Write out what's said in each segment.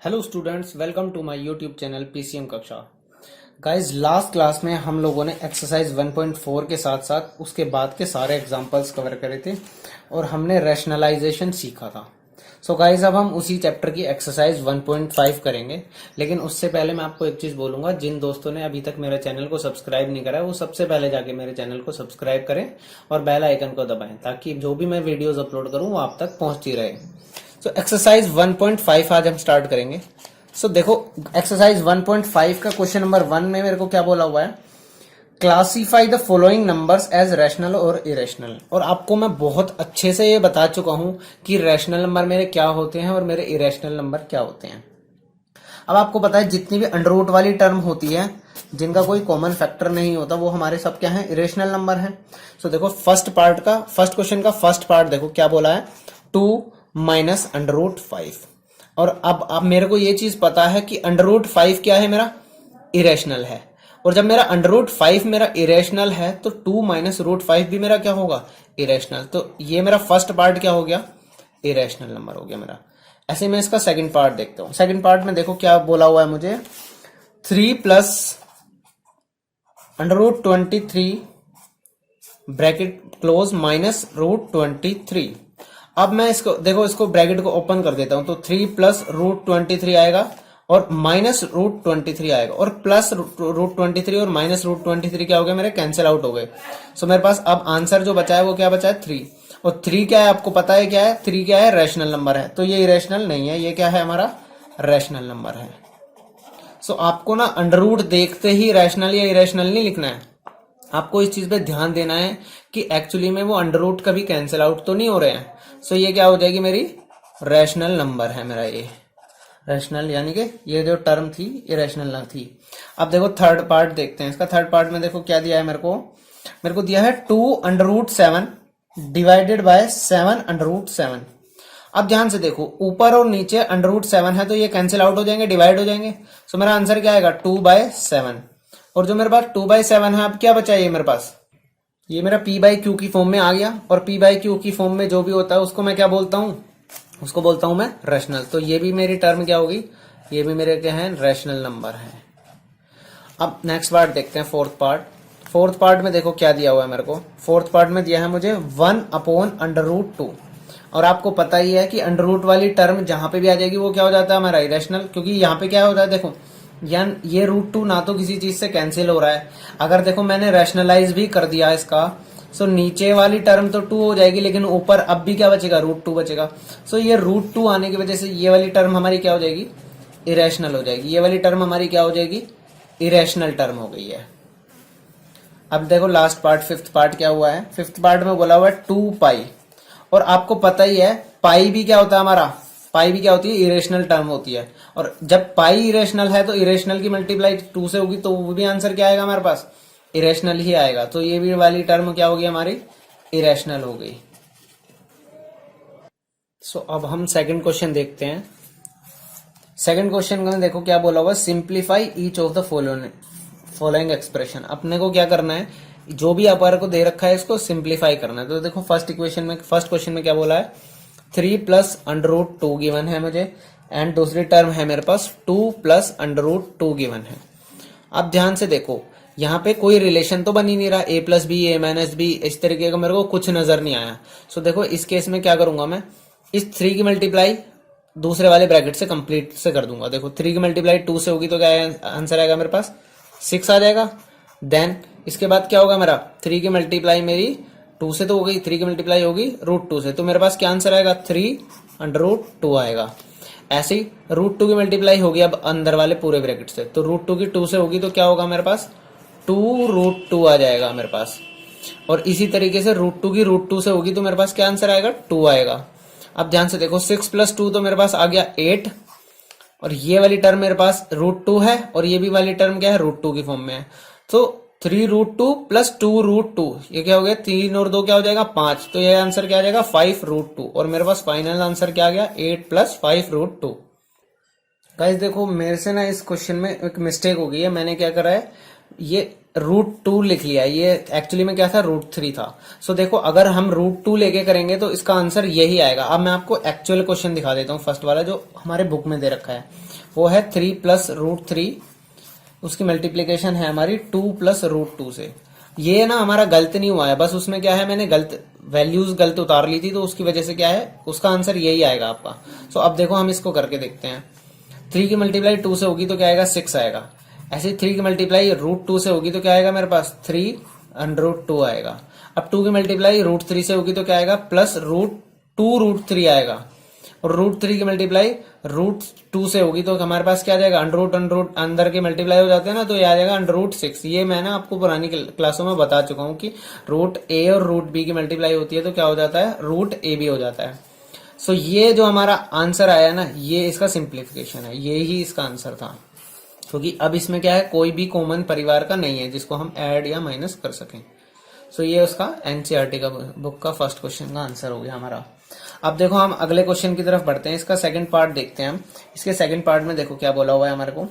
Hello students, welcome to my YouTube channel PCM कक्षा। Guys, last class में हम लोगों ने एक्सरसाइज 1.4 के साथ साथ उसके बाद के सारे एग्जांपल्स कवर करे थे और हमने रैशनलाइजेशन सीखा था। सो गाइस, अब हम उसी चैप्टर की एक्सरसाइज 1.5 करेंगे। लेकिन उससे पहले मैं आपको एक चीज बोलूंगा, जिन दोस्तों ने अभी तक मेरे चैनल को सब्सक्राइब नहीं करा है वो सबसे पहले जाके मेरे चैनल को सब्सक्राइब करें और बेल आइकन को दबाएं, ताकि जो भी मैं वीडियोज अपलोड करूं वो आप तक पहुंचती रहे। तो एक्सरसाइज 1.5 आज हम स्टार्ट करेंगे। सो देखो, एक्सरसाइज 1.5 का क्वेश्चन नंबर 1 में मेरे को क्या बोला हुआ है, classify the following numbers as rational और इरेशनल। और आपको मैं बहुत अच्छे से ये बता चुका हूं कि रैशनल नंबर मेरे क्या होते हैं और मेरे इरेशनल नंबर क्या होते हैं। अब आपको पता है, जितनी भी अंडर रूट वाली टर्म होती है जिनका कोई कॉमन फैक्टर नहीं होता, वो हमारे सब क्या है, इरेशनल नंबर है। सो देखो, फर्स्ट क्वेश्चन का फर्स्ट पार्ट देखो क्या बोला है, 2 माइनस अंडर रूट 5। और अब मेरे को ये चीज पता है कि अंडर रूट 5 क्या है, मेरा इरेशनल है। और जब मेरा अंडर रूट 5 मेरा इरेशनल है तो 2 माइनस रूट 5 भी मेरा क्या होगा, इरेशनल। तो ये मेरा फर्स्ट पार्ट क्या हो गया, इरेशनल नंबर हो गया मेरा। ऐसे मैं इसका सेकंड पार्ट देखता हूं। सेकंड पार्ट में देखो क्या बोला हुआ है मुझे, 3 plus under root 23 bracket close minus root 23। अब मैं इसको देखो, इसको ब्रैकेट को ओपन कर देता हूं तो 3 प्लस रूट 23 आएगा और माइनस रूट 23 आएगा, और प्लस रूट 23 और माइनस रूट 23 क्या हो गया, मेरे कैंसिल आउट हो गए। सो मेरे पास अब आंसर जो बचा है वो क्या बचा है, 3। और 3 क्या है, आपको पता है क्या है, 3 क्या है, रैशनल नंबर है। तो ये इरेशनल नहीं है, ये क्या है, हमारा रैशनल नंबर है। सो आपको ना अंडर रूट देखते ही रैशनल या इरेशनल नहीं लिखना है, आपको इस चीज पे ध्यान देना है कि एक्चुअली में वो अंडर रूट कभी कैंसिल आउट तो नहीं हो रहे हैं। सो ये क्या हो जाएगी, मेरी रैशनल नंबर है मेरा, ये रैशनल, यानी कि ये जो टर्म थी ये रैशनल ना थी। अब देखो थर्ड पार्ट देखते हैं इसका। थर्ड पार्ट में देखो क्या दिया है मेरे को दिया है 2 under root 7 divided by 7 under root 7। अब ध्यान से देखो, ऊपर और नीचे अंडर रूट 7 है तो ये कैंसिल आउट हो जाएंगे, डिवाइड हो जाएंगे। सो मेरा आंसर क्या आएगा, 2/7। और जो मेरे पास 2/7 है, अब क्या बचा ये मेरे पास, ये मेरा p बाई क्यू की फॉर्म में आ गया। और p बाई क्यू की फॉर्म में जो भी होता है उसको मैं क्या बोलता हूं, उसको बोलता हूं मैं रैशनल। तो ये भी मेरी टर्म क्या होगी, ये भी मेरे क्या है, रैशनल नंबर है। अब नेक्स्ट पार्ट देखते हैं, फोर्थ पार्ट। फोर्थ पार्ट में देखो क्या दिया हुआ है मेरे को। फोर्थ पार्ट में दिया है मुझे 1/√2। और आपको पता ही है कि अंडर रूट वाली टर्म जहां पे भी आ जाएगी वो क्या हो जाता है, हमारा इरेशनल। क्योंकि यहाँ पे क्या होता है, देखो यान ये √2 ना तो किसी चीज से कैंसिल हो रहा है। अगर देखो मैंने रैशनलाइज भी कर दिया इसका, सो नीचे वाली टर्म तो 2 हो जाएगी, लेकिन ऊपर अब भी क्या बचेगा, √2 बचेगा। सो ये √2 आने की वजह से ये वाली टर्म हमारी क्या हो जाएगी, इरेशनल हो जाएगी। ये वाली टर्म हमारी क्या हो जाएगी, इरेशनल टर्म हो गई है। अब देखो लास्ट पार्ट, फिफ्थ पार्ट क्या हुआ है। फिफ्थ पार्ट में बोला हुआ है 2π। और आपको पता ही है पाई भी क्या होता है हमारा, पाई भी क्या होती है, इरेशनल टर्म होती है। और जब पाई इरेशनल है तो इरेशनल की मल्टीप्लाई 2 से होगी, तो वो भी आंसर क्या आएगा हमारे पास, इरेशनल ही आएगा। तो ये भी वाली टर्म क्या होगी हमारी, इरेशनल हो गई। सो अब हम सेकंड क्वेश्चन देखते हैं। सेकंड क्वेश्चन में देखो क्या बोला हुआ, simplify each of the following expression. अपने को क्या करना है, जो भी अपर को दे रखा है इसको सिंप्लीफाई करना है। तो देखो फर्स्ट क्वेश्चन में क्या बोला है, 3 प्लस अंडर रूट 2 गिवन है मुझे, एंड दूसरी टर्म है मेरे पास 2 प्लस अंडर रूट 2 गिवन है। अब ध्यान से देखो, यहाँ पे कोई रिलेशन तो बन ही नहीं रहा, a plus B, a minus B, इस तरीके का मेरे को कुछ नजर नहीं आया। सो देखो इस केस में क्या करूंगा मैं, इस 3 की मल्टीप्लाई दूसरे वाले ब्रैकेट से कंप्लीट से कर दूंगा। देखो 3 की मल्टीप्लाई 2 से होगी तो क्या आंसर आएगा मेरे पास, 6 आ जाएगा। देन इसके बाद क्या होगा मेरा, 3 की मल्टीप्लाई मेरी 2 से तो हो गई, 3 की मल्टीप्लाई होगी √2 से, तो मेरे पास क्या आंसर आएगा, 3 अंडर रूट 2 आएगा। ऐसे ही √2 की मल्टीप्लाई होगी अब अंदर वाले पूरे ब्रैकेट से, तो √2 की 2 से होगी तो क्या होगा मेरे पास, 2√2 आ जाएगा मेरे पास। और इसी तरीके से √2 की √2 से होगी तो मेरे पास क्या आंसर आएगा, 2 आएगा। अब ध्यान से देखो 6 + 2 तो मेरे पास आ गया 8, और ये वाली टर्म मेरे पास √2 है, और ये भी वाली टर्म क्या है, √2 की फॉर्म में है। तो 3√2 + 2√2, ये क्या हो गया, 3 और 2 क्या हो जाएगा, 5। तो ये आंसर क्या आ जाएगा, 5√2। और मेरे पास फाइनल आंसर क्या आ गया, 8 + 5√2। गाइस देखो, मेरे से ना इस क्वेश्चन में एक मिस्टेक हो गई है। मैंने क्या करा है, ये √2 लिख लिया, ये एक्चुअली में क्या था, √3 था। सो देखो अगर हम √2 लेके करेंगे तो इसका आंसर यही आएगा। अब मैं आपको एक्चुअल क्वेश्चन दिखा देता हूँ, फर्स्ट वाला जो हमारे बुक में दे रखा है। वो है 3 प्लस रूट 3, उसकी मल्टीप्लीकेशन है हमारी 2 प्लस रूट 2 से। ये ना हमारा गलत नहीं हुआ है, बस उसमें क्या है मैंने गलत वैल्यूज गलत उतार ली थी, तो उसकी वजह से क्या है उसका आंसर यही आएगा आपका। सो अब देखो हम इसको करके देखते हैं। 3 की मल्टीप्लाई 2 से होगी तो क्या आएगा 6 आएगा। ऐसे ही 3 की मल्टीप्लाई रूट 2 से होगी तो क्या आएगा मेरे पास 3 अंडर रूट 2 आएगा। अब 2 की मल्टीप्लाई रूट 3 से होगी तो क्या आएगा प्लस रूट 2 रूट 3 आएगा। और रूट 3 की मल्टीप्लाई रूट 2 से होगी तो हमारे पास क्या आ जाएगा अंडर रूट अंदर के मल्टीप्लाई हो जाते हैं ना, तो ये आ जाएगा अंडर रूट 6। ये मैं ना आपको पुरानी क्लासों में बता चुका हूँ कि रूट ए और रूट बी की मल्टीप्लाई होती है तो क्या हो जाता है रूट ए बी हो जाता है। सो ये जो हमारा आंसर आया ना ये इसका सिंप्लीफिकेशन है, ये ही इसका आंसर था। क्योंकि अब इसमें क्या है कोई भी कॉमन परिवार का नहीं है जिसको हम ऐड या माइनस कर सकें। सो ये उसका एनसीईआरटी का बुक का फर्स्ट क्वेश्चन का आंसर हो गया हमारा। अब देखो हम अगले क्वेश्चन की तरफ बढ़ते हैं, इसका सेकंड पार्ट देखते हैं हम। इसके सेकंड पार्ट में देखो क्या बोला हुआ है हमारे को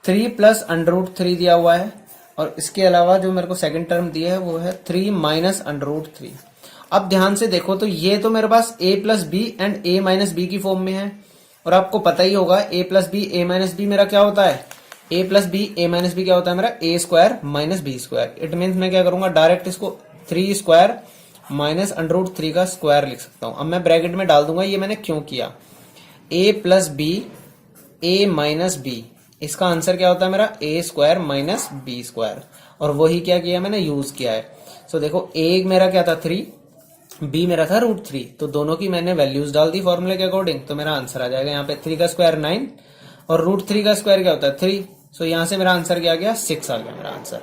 3 प्लस अंडर रूट 3 दिया हुआ है, और इसके अलावा जो मेरे को सेकंड टर्म दिया है वो है 3 माइनस अंडर रूट 3। अब ध्यान से देखो तो ये तो मेरे पास a plus B and a minus B की फॉर्म में है, और आपको पता ही होगा a plus B a minus B मेरा क्या होता है a plus B a minus B क्या होता है मेरा a square minus B square. It means मैं क्या करूंगा डायरेक्ट इसको 3 स्क्वायर माइनस अंडर रूट 3 का स्क्वायर लिख सकता हूं। अब मैं ब्रैकेट में डाल दूंगा, ये मैंने क्यों किया a plus B a minus B, इसका आंसर क्या होता है मेरा a square minus B square, और वही क्या किया मैंने यूज किया है। सो देखो a मेरा क्या था 3, b मेरा था रूट 3, तो दोनों की मैंने वैल्यूज डाल दी फॉर्मूले के अकॉर्डिंग, तो मेरा आंसर आ जाएगा यहाँ पे 3 का स्क्वायर 9 और रूट 3 का स्क्वायर क्या होता है 3। सो यहाँ से मेरा आंसर क्या आ गया 6 आ गया मेरा आंसर।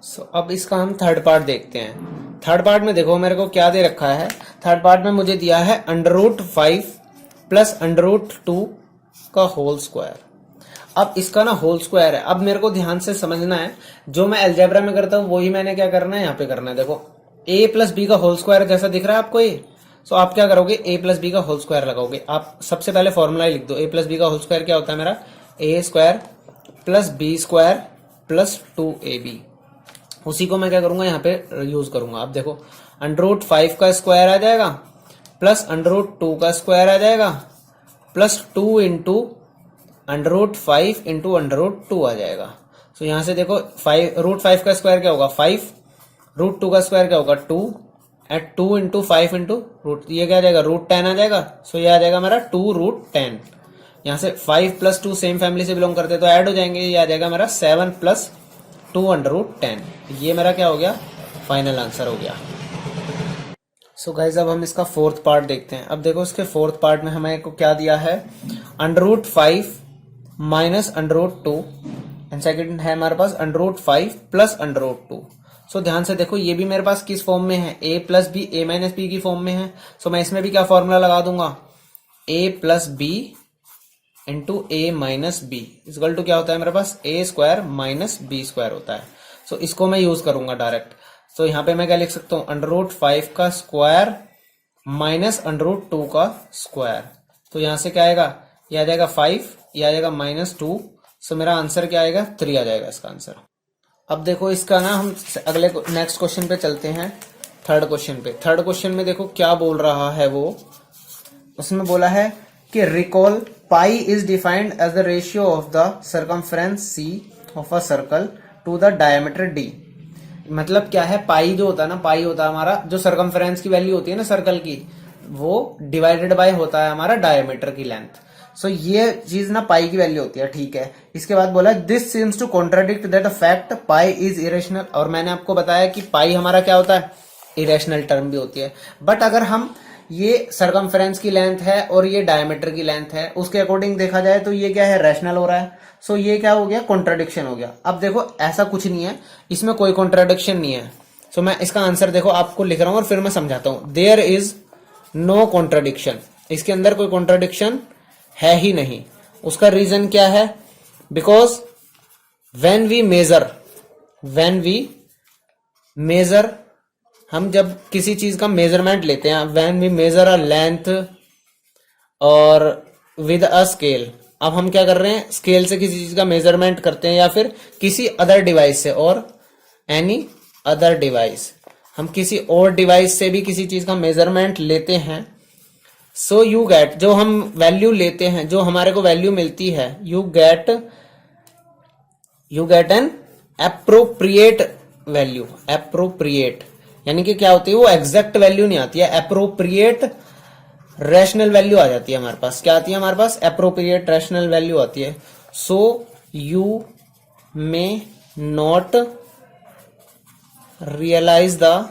सो अब इसका हम थर्ड पार्ट देखते हैं। थर्ड पार्ट में देखो मेरे को क्या दे रखा है, थर्ड पार्ट में मुझे दिया है under root 5 plus under root 2 का होल स्क्वायर। अब इसका ना होल स्क्वायर है, अब मेरे को ध्यान से समझना है, जो मैं अलजेब्रा में करता हूं वही मैंने क्या करना है यहाँ पे करना है। देखो a प्लस बी का होल स्क्वायर जैसा दिख रहा है आपको ये, सो आप क्या करोगे a प्लस बी का होल स्क्वायर लगाओगे। आप सबसे पहले फॉर्मूला लिख दो, a प्लस बी का होल स्क्वायर क्या होता है मेरा a square plus B square plus 2ab। उसी को मैं क्या करूंगा यहाँ पे यूज करूंगा। अब देखो अंडर रूट 5 का स्क्वायर आ जाएगा प्लस अंडर रूट 2 का स्क्वायर आ जाएगा plus 2 into under root 5 into under root 2 आ जाएगा। सो यहाँ से देखो रूट 5 का स्क्वायर क्या होगा 5, रूट 2 का स्क्वायर क्या होगा 2 एट 2 इंटू 5 इंटू रूट, ये क्या आ जाएगा रूट 10 आ जाएगा। सो ये आ जाएगा मेरा 2 रूट 10। यहाँ से 5 प्लस 2 सेम फैमिली से बिलोंग करते तो ऐड हो जाएंगे, ये आ जाएगा मेरा 7 प्लस 2 अंडर रूट 10। ये मेरा क्या हो गया फाइनल आंसर हो गया। सो गाइज अब हम इसका फोर्थ पार्ट देखते हैं। अब देखो इसके फोर्थ पार्ट में हमें को क्या दिया है under root 5 minus under root 2 and second है हमारे पास under root 5 plus under root 2। So ध्यान से देखो ये भी मेरे पास किस फॉर्म में है a plus B a minus B की फॉर्म में है। सो मैं इसमें भी क्या फॉर्मूला लगा दूंगा a plus B into A minus B equal to क्या होता है मेरे पास a square minus B square होता है। सो इसको मैं यूज करूंगा डायरेक्ट। सो यहाँ पे मैं क्या लिख सकता हूँ अंडर रूट 5 का स्क्वायर माइनस अंडर रूट 2 का स्क्वायर। तो यहाँ से क्या आएगा ये आ जाएगा 5, ये आ जाएगा -2। सो मेरा आंसर क्या आएगा 3 आ जाएगा इसका आंसर। अब देखो इसका ना हम अगले नेक्स्ट क्वेश्चन पे चलते हैं, थर्ड क्वेश्चन पे। थर्ड क्वेश्चन में देखो क्या बोल रहा है वो, उसमें बोला है कि recall pi is defined as the ratio of the circumference C of a circle to the diameter D. मतलब क्या है पाई जो होता है ना, पाई होता है हमारा जो सर्कमफ्रेंस की वैल्यू होती है ना सर्कल की, वो डिवाइडेड बाय होता है हमारा डायमीटर की लेंथ। सो ये चीज ना पाई की वैल्यू होती है, ठीक है। इसके बाद बोला this seems to contradict that a fact pi is irrational. और मैंने आपको बताया कि पाई हमारा क्या होता है इरेशनल टर्म भी होती है। बट अगर हम ये सर्कमफ्रेंस की लेंथ है और ये डायमीटर की लेंथ है, उसके अकॉर्डिंग देखा जाए तो ये क्या है रैशनल हो रहा है। सो ये क्या हो गया कॉन्ट्राडिक्शन हो गया। अब देखो ऐसा कुछ नहीं है, इसमें कोई कॉन्ट्राडिक्शन नहीं है। सो मैं इसका आंसर देखो आपको लिख रहा हूं और फिर मैं समझाता हूं। देयर इज नो कॉन्ट्राडिक्शन, इसके अंदर कोई कॉन्ट्राडिक्शन है ही नहीं। उसका रीजन क्या है, बिकॉज व्हेन वी मेजर हम जब किसी चीज का मेजरमेंट लेते हैं, when we measure a length or with a scale. अब हम क्या कर रहे हैं स्केल से किसी चीज का मेजरमेंट करते हैं या फिर किसी अदर डिवाइस से, और एनी अदर डिवाइस, हम किसी और डिवाइस से भी किसी चीज का मेजरमेंट लेते हैं। सो यू गेट, जो हम वैल्यू लेते हैं, जो हमारे को वैल्यू मिलती है, you get an appropriate value. Appropriate यानी कि क्या होती है, वो एग्जैक्ट वैल्यू नहीं आती है, एप्रोप्रिएट रैशनल वैल्यू आ जाती है हमारे पास। क्या आती है हमारे पास? एप्रोप्रिएट रैशनल वैल्यू आती है। So you may not realise the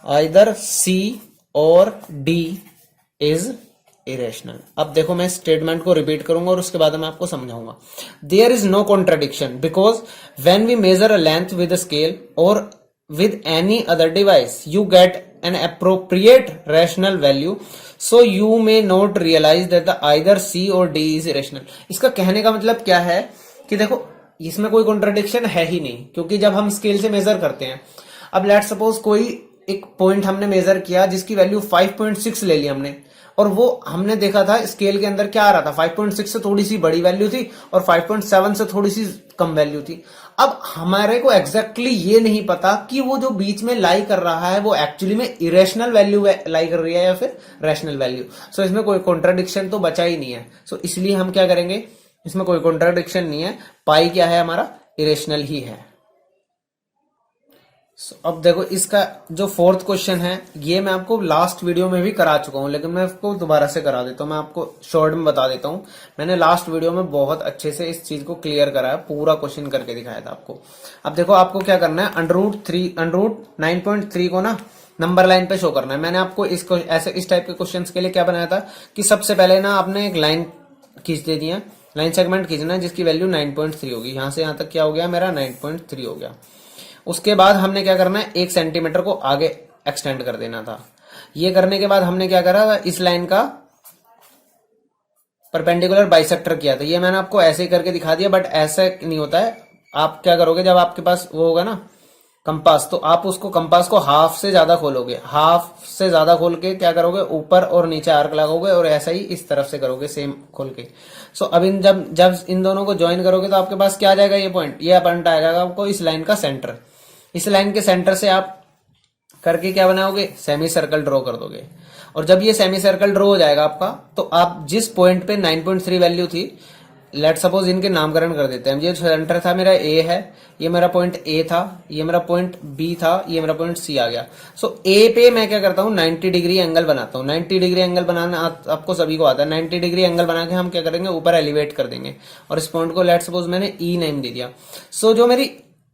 either C और डी इज इरेशनल। अब देखो मैं स्टेटमेंट को रिपीट करूंगा और उसके बाद मैं आपको समझाऊंगा। There is no contradiction because when we measure a length with a scale or with any other device you get an appropriate rational value, so you may not realize that the either C or D is irrational। इसका कहने का मतलब क्या है कि देखो इसमें कोई कॉन्ट्राडिक्शन है ही नहीं, क्योंकि जब हम स्केल से मेजर करते हैं, अब लेट सपोज कोई एक पॉइंट हमने मेजर किया जिसकी वैल्यू 5.6 ले ली हमने, और वो हमने देखा था स्केल के अंदर क्या आ रहा था, 5.6 से थोड़ी सी बड़ी वैल्यू थी और 5.7 से थोड़ी सी कम वैल्यू थी। अब हमारे को एग्जैक्टली ये नहीं पता कि वो जो बीच में लाई कर रहा है वो एक्चुअली में इरेशनल वैल्यू लाई कर रही है या फिर रैशनल वैल्यू। सो इसमें कोई कॉन्ट्राडिक्शन तो बचा ही नहीं है। सो इसलिए हम क्या करेंगे, इसमें कोई कॉन्ट्राडिक्शन नहीं है, पाई क्या है हमारा, इरेशनल ही है। अब देखो इसका जो फोर्थ क्वेश्चन है, ये मैं आपको लास्ट वीडियो में भी करा चुका हूं, लेकिन मैं इसको दोबारा से करा देता हूं। मैं आपको शॉर्ट में बता देता हूं। मैंने लास्ट वीडियो में बहुत अच्छे से इस चीज को क्लियर कराया, पूरा क्वेश्चन करके दिखाया था आपको। अब देखो आपको क्या करना है, अंडररूट 9.3 को ना नंबर लाइन पे शो करना है। मैंने आपको इसको ऐसे इस टाइप के क्वेश्चन के लिए क्या बनाया था कि सबसे पहले ना आपने एक लाइन खींच दे दी है, लाइन सेगमेंट खींचना है जिसकी वैल्यू 9.3 होगी। यहां से यहां तक क्या हो गया मेरा, 9.3 हो गया। उसके बाद हमने क्या करना है, 1 सेंटीमीटर को आगे एक्सटेंड कर देना था। ये करने के बाद हमने क्या करा था, इस लाइन का परपेंडिकुलर बाइसेक्टर किया था। ये मैंने आपको ऐसे ही करके दिखा दिया, बट ऐसा नहीं होता है। आप क्या करोगे, जब आपके पास वो होगा ना कंपास, तो आप उसको कंपास को हाफ से ज्यादा खोलोगे, हाफ से ज्यादा खोल के क्या करोगे, ऊपर और नीचे आर्क लगाओगे और ऐसा ही इस तरफ से करोगे सेम खोल के। सो अब जब इन दोनों को ज्वाइन करोगे तो आपके पास क्या आ जाएगा, ये पॉइंट, ये पॉइंट आ जाएगा आपको इस लाइन का सेंटर। इस लाइन के सेंटर से आप करके क्या बनाओगे, सेमी सर्कल ड्रॉ कर दोगे। और जब ये सेमी सर्कल ड्रॉ हो जाएगा आपका, तो आप जिस पॉइंट पे 9.3 वैल्यू थी, लेट सपोज इनके नामकरण कर देते हैं। ये सेंटर था मेरा ए है, ये मेरा पॉइंट ए था, ये मेरा पॉइंट बी था, ये मेरा पॉइंट सी आ गया। सो ए पे मैं क्या करता हूँ, 90 डिग्री एंगल बनाता हूँ। 90 डिग्री एंगल बनाना आपको सभी को आता है। 90 डिग्री एंगल बना के हम क्या करेंगे, ऊपर एलिवेट कर देंगे और इस पॉइंट को लेट सपोज मैंने ई नेम दे दिया। सो जो मेरी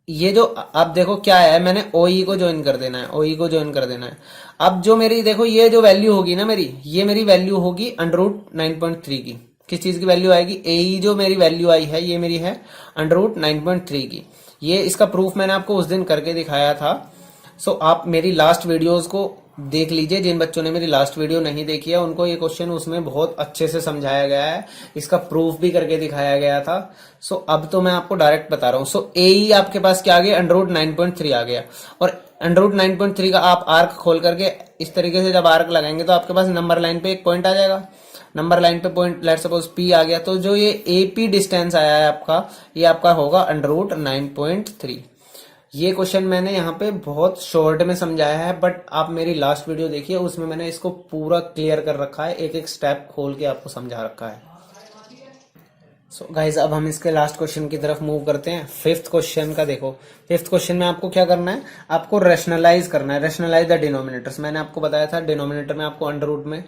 ये जो आप देखो क्या है, मैंने OE को ज्वाइन कर देना है, OE को ज्वाइन कर देना है। अब जो मेरी देखो ये जो वैल्यू होगी ना मेरी, ये मेरी वैल्यू होगी अंडररूट 9.3 की। किस चीज की वैल्यू आएगी, AE जो मेरी वैल्यू आई है, ये मेरी है अंडररूट 9.3 की। ये इसका प्रूफ मैंने आपको उस दिन करके दिखाया था। सो आप मेरी लास्ट वीडियोस को देख लीजिए। जिन बच्चों ने मेरी लास्ट वीडियो नहीं देखी है उनको ये क्वेश्चन उसमें बहुत अच्छे से समझाया गया है, इसका प्रूफ भी करके दिखाया गया था। सो अब तो मैं आपको डायरेक्ट बता रहा हूँ। सो AE आपके पास क्या आ गया, अंडररूट 9.3 आ गया। और अंडररूट 9.3 का आप आर्क खोल करके इस तरीके से जब आर्क लगाएंगे तो आपके पास नंबर लाइन पे एक पॉइंट आ जाएगा। नंबर लाइन पे पॉइंट लेट सपोज P आ गया, तो जो ये AP डिस्टेंस आया है आपका, ये आपका होगा अंडररूट 9.3। ये क्वेश्चन मैंने यहाँ पे बहुत शॉर्ट में समझाया है, बट आप मेरी लास्ट वीडियो देखिए, उसमें मैंने इसको पूरा क्लियर कर रखा है, एक एक स्टेप खोल के आपको समझा रखा है। सो गाइज अब हम इसके लास्ट क्वेश्चन की तरफ मूव करते हैं। फिफ्थ क्वेश्चन का देखो, फिफ्थ क्वेश्चन में आपको क्या करना है, आपको रेशनलाइज करना है, रेशनलाइज द डिनोमिनेटर्स। मैंने आपको बताया था डिनोमिनेटर में आपको अंडररूट में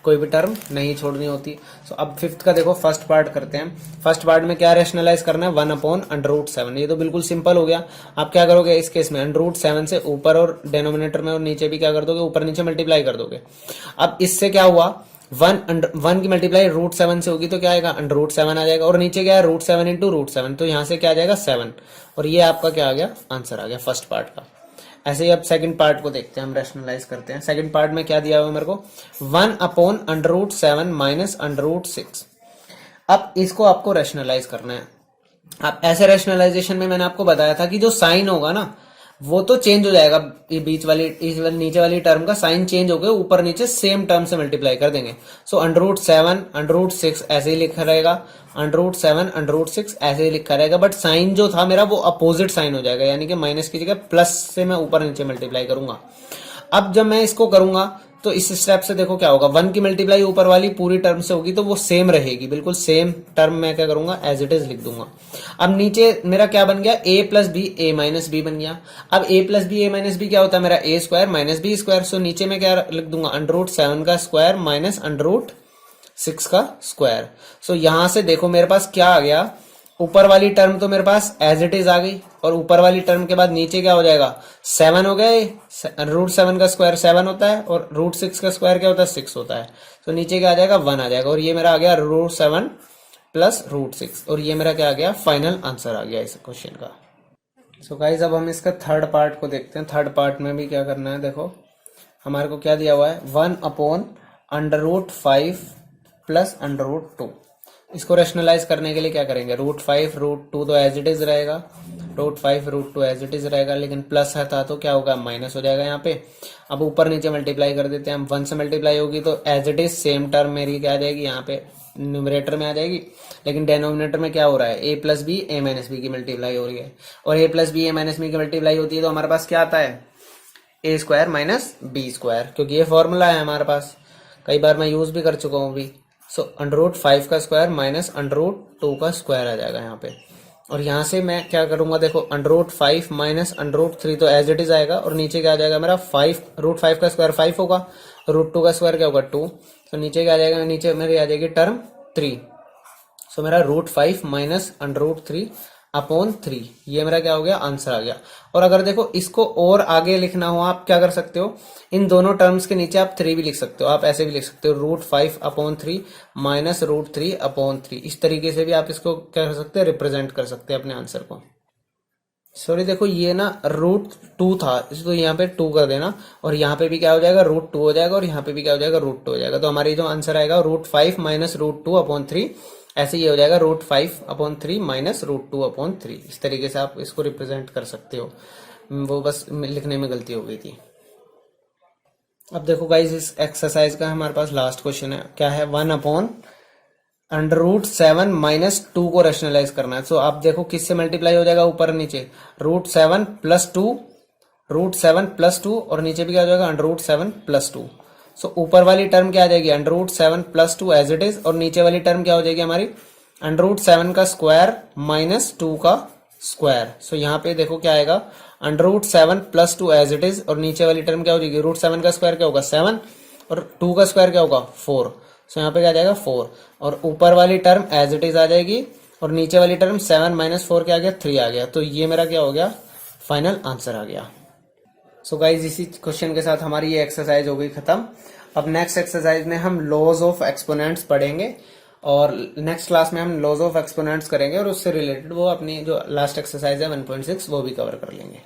कोई भी टर्म नहीं छोड़नी होती। सो अब फिफ्थ का देखो, फर्स्ट पार्ट करते हैं। फर्स्ट पार्ट में क्या रेशनलाइज करना है, 1/√7। ये तो बिल्कुल सिंपल हो गया। आप क्या करोगे इस केस में, √7 से ऊपर और डिनोमिनेटर में और नीचे भी क्या कर दोगे, ऊपर नीचे मल्टीप्लाई कर दोगे। अब इससे क्या हुआ, 1 की मल्टीप्लाई √7 से होगी तो क्या आएगा, √7 आ जाएगा। और नीचे क्या है, √7 इंटू √7, तो यहां से क्या आ जाएगा 7। और ये आपका क्या आ गया, आंसर आ गया फर्स्ट पार्ट का। ऐसे ही अब सेकंड पार्ट को देखते हैं, हम रैशनलाइज करते हैं। सेकंड पार्ट में क्या दिया हुआ है मेरे को, 1/√7 माइनस √6। अब इसको आपको रैशनलाइज करना है। अब ऐसे रैशनलाइजेशन में मैंने आपको बताया था कि जो साइन होगा ना वो तो चेंज हो जाएगा, ये बीच वाली नीचे वाली टर्म का साइन चेंज हो गया, ऊपर नीचे सेम टर्म से मल्टीप्लाई कर देंगे। सो √7 √6 ऐसे ही लिखा रहेगा, √7 √6 ऐसे ही लिखा रहेगा, बट साइन जो था मेरा वो अपोजिट साइन हो जाएगा, यानी कि माइनस की जगह प्लस से मैं ऊपर नीचे मल्टीप्लाई करूंगा। अब जब मैं इसको करूंगा तो इस स्टेप से देखो क्या होगा, 1 की मल्टीप्लाई ऊपर वाली पूरी टर्म से होगी तो वो सेम रहेगी, बिल्कुल सेम टर्म मैं क्या करूंगा, एज इट इज लिख दूंगा। अब नीचे मेरा क्या बन गया, a plus B A minus B बन गया। अब a plus B A minus B क्या होता है मेरा, A square minus B square. So नीचे में क्या लिख दूंगा, अंडर रूट 7 का स्क्वायर माइनस अंडर रूट 6 का स्क्वायर। सो यहां से देखो मेरे पास क्या आ गया, ऊपर वाली टर्म तो मेरे पास एज इट इज आ गई, और ऊपर वाली टर्म के बाद नीचे क्या हो जाएगा, 7 हो गए। रूट 7 का स्क्वायर 7 होता है, और रूट 6 का स्क्वायर क्या होता है, 6 होता है। तो नीचे क्या आ जाएगा, 1 आ जाएगा, और ये मेरा आ गया रूट 7 प्लस रूट 6, और ये मेरा क्या आ गया, फाइनल आंसर आ गया इस क्वेश्चन का। सो गाइज अब हम इसका थर्ड पार्ट को देखते हैं। थर्ड पार्ट में भी क्या करना है, देखो हमारे को क्या दिया हुआ है, 1/√5 प्लस √2। इसको रेशनलाइज करने के लिए क्या करेंगे, √5 √2 तो एज इट इज रहेगा, √5 √2 एज इट इज रहेगा, लेकिन प्लस था तो क्या होगा, माइनस हो जाएगा यहाँ पे। अब ऊपर नीचे मल्टीप्लाई कर देते हैं हम, 1 से मल्टीप्लाई होगी तो as it is same term मेरी क्या आ जाएगी, यहाँ पे न्यूमरेटर में आ जाएगी, लेकिन डेनोमिनेटर में क्या हो रहा है, a plus B A minus B की मल्टीप्लाई हो रही है, और a plus B A minus B की मल्टीप्लाई होती है तो हमारे पास क्या आता है, A square minus B square, क्योंकि ये फॉर्मूला है हमारे पास, कई बार मैं यूज भी कर चुका हूँ अभी। सो √5 का स्क्वायर माइनस √2 का स्क्वायर आ जाएगा यहाँ पे, और यहाँ से मैं क्या करूंगा, देखो √5 माइनस √3 तो एज इट इज आएगा, और नीचे क्या आ जाएगा मेरा 5, √5 का स्क्वायर 5 होगा, √2 का स्क्वायर क्या होगा 2, तो नीचे क्या आ जाएगा, नीचे मेरी आ जाएगी टर्म 3। सो मेरा √5 माइनस √3/3, ये मेरा क्या हो गया, आंसर आ गया। और अगर देखो इसको और आगे लिखना हो, आप क्या कर सकते हो, इन दोनों टर्म्स के नीचे आप 3 भी लिख सकते हो, आप ऐसे भी लिख सकते हो, √5/3 माइनस √3/3। इस तरीके से भी आप इसको क्या कर सकते हैं, रिप्रेजेंट कर सकते हैं अपने आंसर को। सॉरी देखो ये ना √2 था, इसको यहाँ पे 2 कर देना, और यहाँ पे भी क्या हो जाएगा, √2 हो जाएगा, और यहाँ पे भी क्या हो जाएगा, √2 हो जाएगा। तो हमारी जो आंसर आएगा √5 माइनस √2/3, ऐसे ही हो जाएगा √5/3 माइनस √2/3। इस तरीके से आप इसको रिप्रेजेंट कर सकते हो, वो बस लिखने में गलती हो गई थी। अब देखो गाइज इस एक्सरसाइज का हमारे पास लास्ट क्वेश्चन है, क्या है, 1/√7 माइनस 2 को रेशनलाइज करना है। सो आप देखो किससे मल्टीप्लाई हो जाएगा, ऊपर नीचे √7 प्लस 2, √7 प्लस 2, और नीचे भी क्या हो जाएगा, √7 प्लस 2। सो ऊपर वाली टर्म क्या आ जाएगी, √7 प्लस 2 एज इट इज, और नीचे वाली टर्म क्या हो जाएगी हमारी, √7 का स्क्वायर माइनस 2 का स्क्वायर। सो यहाँ पे देखो क्या आएगा, √7 प्लस 2 एज इट इज, और नीचे वाली टर्म क्या हो जाएगी, √7 का स्क्वायर क्या होगा 7, और 2 का स्क्वायर क्या होगा 4। सो यहाँ पे क्या आ जाएगा 4, और ऊपर वाली टर्म एज इट इज आ जाएगी, और नीचे वाली टर्म 7 माइनस 4 क्या आ गया, 3 आ गया। तो ये मेरा क्या हो गया, फाइनल आंसर आ गया। सो गाइज इसी क्वेश्चन के साथ हमारी ये एक्सरसाइज हो गई खत्म। अब नेक्स्ट एक्सरसाइज में हम लॉज ऑफ एक्सपोनेंट्स पढ़ेंगे, और नेक्स्ट क्लास में हम लॉज ऑफ एक्सपोनेंट्स करेंगे, और उससे रिलेटेड वो अपनी जो लास्ट एक्सरसाइज है 1.6 वो भी कवर कर लेंगे।